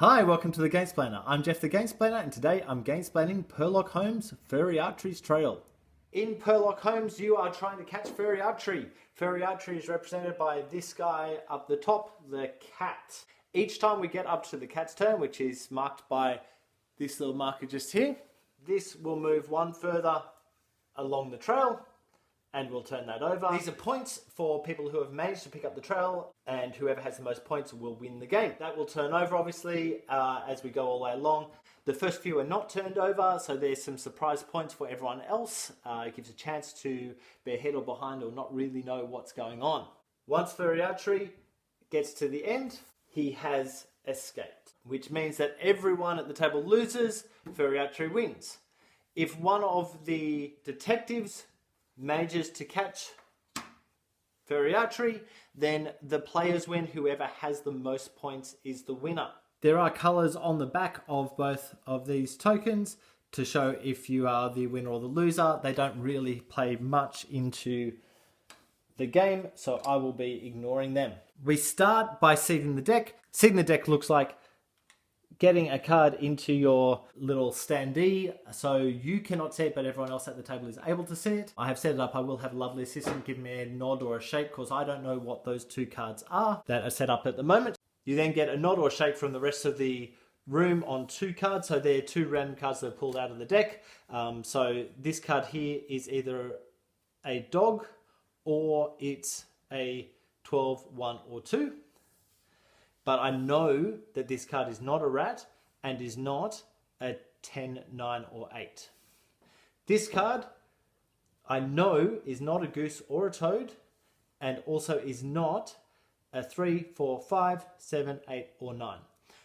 Hi, welcome to the Gamesplainer. I'm Jeff the Gamesplainer, and today I'm gamesplaining Purrrlock Holmes' Furry Archery's Trail. In Purrrlock Holmes, you are trying to catch furry archery. Furry archery is represented by this guy up the top, the cat. Each time we get up to the cat's turn, which is marked by this little marker just here, this will move one further along the trail, and we'll turn that over. These are points for people who have managed to pick up the trail, and whoever has the most points will win the game. That will turn over, obviously, as we go all the way along. The first few are not turned over, so there's some surprise points for everyone else. It gives a chance to be ahead or behind or not really know what's going on. Once Furry Archery gets to the end, he has escaped, which means that everyone at the table loses, Furry Archery wins. If one of the detectives manages to catch Furry Archery, then the players win. Whoever has the most points is the winner. There are colours on the back of both of these tokens to show if you are the winner or the loser. They don't really play much into the game, so I will be ignoring them. We start by seeding the deck. Seeding the deck looks like getting a card into your little standee, so you cannot see it, but everyone else at the table is able to see it. I have set it up. I will have a lovely assistant give me a nod or a shake, because I don't know what those two cards are that are set up at the moment. You then get a nod or a shake from the rest of the room on two cards, so they're two random cards that are pulled out of the deck. So this card here is either a dog or it's a 12, 1 or 2. But I know that this card is not a rat and is not a 10, 9 or 8. This card I know is not a goose or a toad, and also is not a 3, 4, 5, 7, 8 or 9.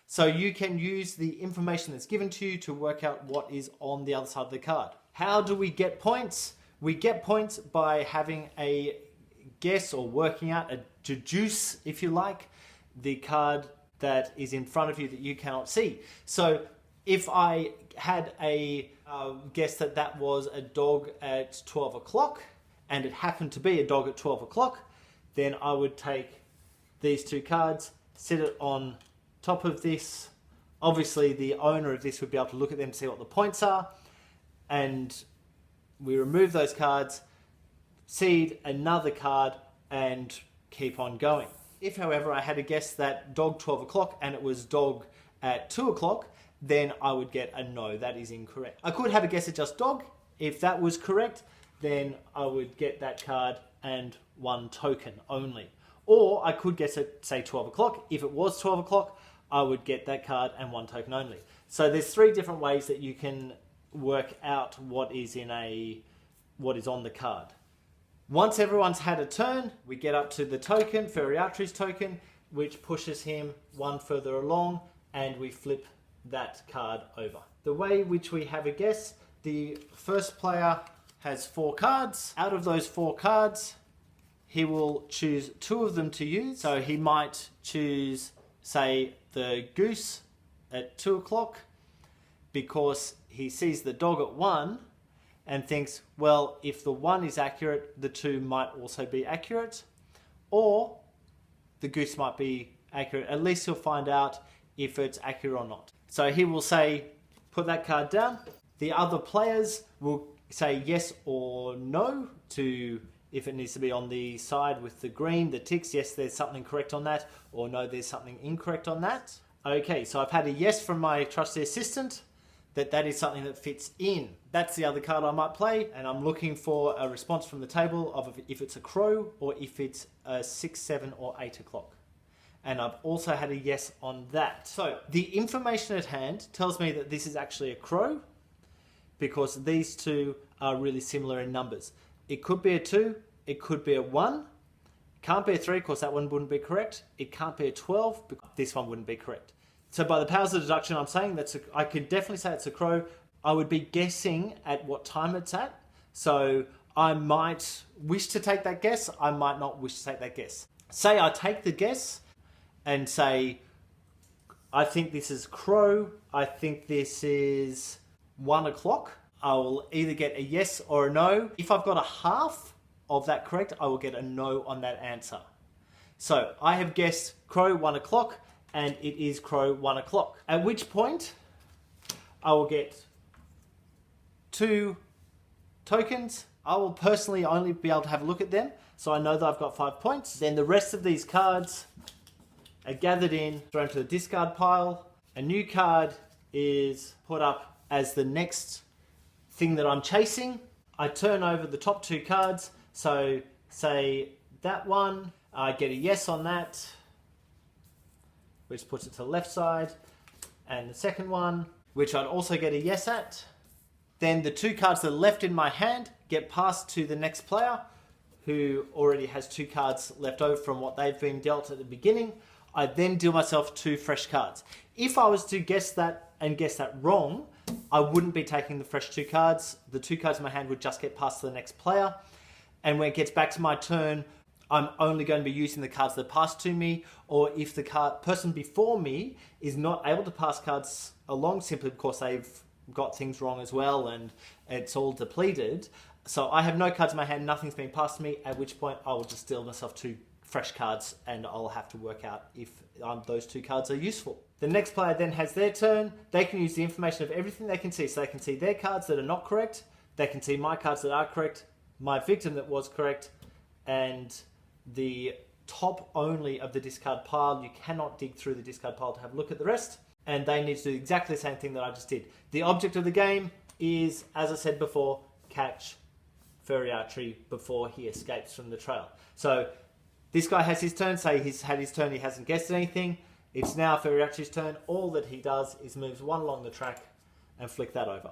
So you can use the information that's given to you to work out what is on the other side of the card. How do we get points? We get points by having a guess or working out, a deduce if you like, the card that is in front of you that you cannot see. So if I had a guess that that was a dog at 12 o'clock and it happened to be a dog at 12 o'clock, then I would take these two cards, sit it on top of this. Obviously the owner of this would be able to look at them to see what the points are, and we remove those cards, seed another card and keep on going. If, however, I had a guess that dog 12 o'clock and it was dog at 2 o'clock, then I would get a no, that is incorrect. I could have a guess at just dog. If that was correct, then I would get that card and one token only. Or I could guess at, say, 12 o'clock. If it was 12 o'clock, I would get that card and one token only. So there's three different ways that you can work out what is on the card. Once everyone's had a turn, we get up to the token, Furry Archery's token, which pushes him one further along, and we flip that card over. The way which we have a guess, the first player has 4 cards. Out of those 4 cards, he will choose 2 of them to use. So he might choose, say, the goose at 2 o'clock because he sees the dog at 1 and thinks, well, if the 1 is accurate, the 2 might also be accurate, or the goose might be accurate. At least he'll find out if it's accurate or not. So he will say, put that card down. The other players will say yes or no to if it needs to be on the side with the green, the ticks, yes, there's something correct on that, or no, there's something incorrect on that. Okay, so I've had a yes from my trusty assistant, that is something that fits in. That's the other card I might play, and I'm looking for a response from the table of if it's a crow or if it's a 6, 7 or 8 o'clock. And I've also had a yes on that. So the information at hand tells me that this is actually a crow because these two are really similar in numbers. It could be a 2, it could be a 1, can't be a 3 because that one wouldn't be correct. It can't be a 12 because this one wouldn't be correct. So by the powers of deduction, I'm saying I could definitely say it's a crow. I would be guessing at what time it's at. So I might wish to take that guess. I might not wish to take that guess. Say I take the guess and say, I think this is crow. I think this is 1 o'clock. I will either get a yes or a no. If I've got a half of that correct, I will get a no on that answer. So I have guessed crow 1 o'clock. and it is crow 1 o'clock. At which point, I will get 2 tokens. I will personally only be able to have a look at them, so I know that I've got 5 points. Then the rest of these cards are gathered in, thrown to the discard pile. A new card is put up as the next thing that I'm chasing. I turn over the top 2 cards, so say that one, I get a yes on that, which puts it to the left side, and the second one, which I'd also get a yes at. Then the 2 cards that are left in my hand get passed to the next player, who already has 2 cards left over from what they've been dealt at the beginning. I then deal myself 2 fresh cards. If I was to guess that and guess that wrong, I wouldn't be taking the fresh 2 cards. The 2 cards in my hand would just get passed to the next player. And when it gets back to my turn, I'm only going to be using the cards that are passed to me, or if the person before me is not able to pass cards along simply because they've got things wrong as well and it's all depleted. So I have no cards in my hand, nothing's being passed to me, at which point I will just deal myself 2 fresh cards and I'll have to work out if those 2 cards are useful. The next player then has their turn. They can use the information of everything they can see. So they can see their cards that are not correct, they can see my cards that are correct, my victim that was correct, and the top only of the discard pile. You cannot dig through the discard pile to have a look at the rest, and they need to do exactly the same thing that I just did. The object of the game is, as I said before, catch Furry Archery before he escapes from the trail. So this guy has his turn, say he's had his turn, he hasn't guessed anything. It's now Furry Archery's turn. All that he does is moves 1 along the track and flick that over.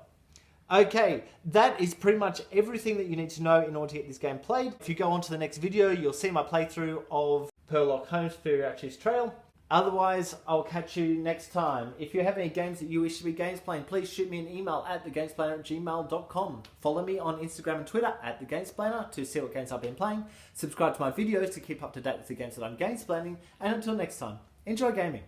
Okay, that is pretty much everything that you need to know in order to get this game played. If you go on to the next video, you'll see my playthrough of Purrrlock Holmes, Furry Archery's Trail. Otherwise, I'll catch you next time. If you have any games that you wish to be Gamesplayed, please shoot me an email at thegamesplainer@gmail.com. Follow me on Instagram and Twitter at thegamesplainer to see what games I've been playing. Subscribe to my videos to keep up to date with the games that I'm gamesplaining. And until next time, enjoy gaming.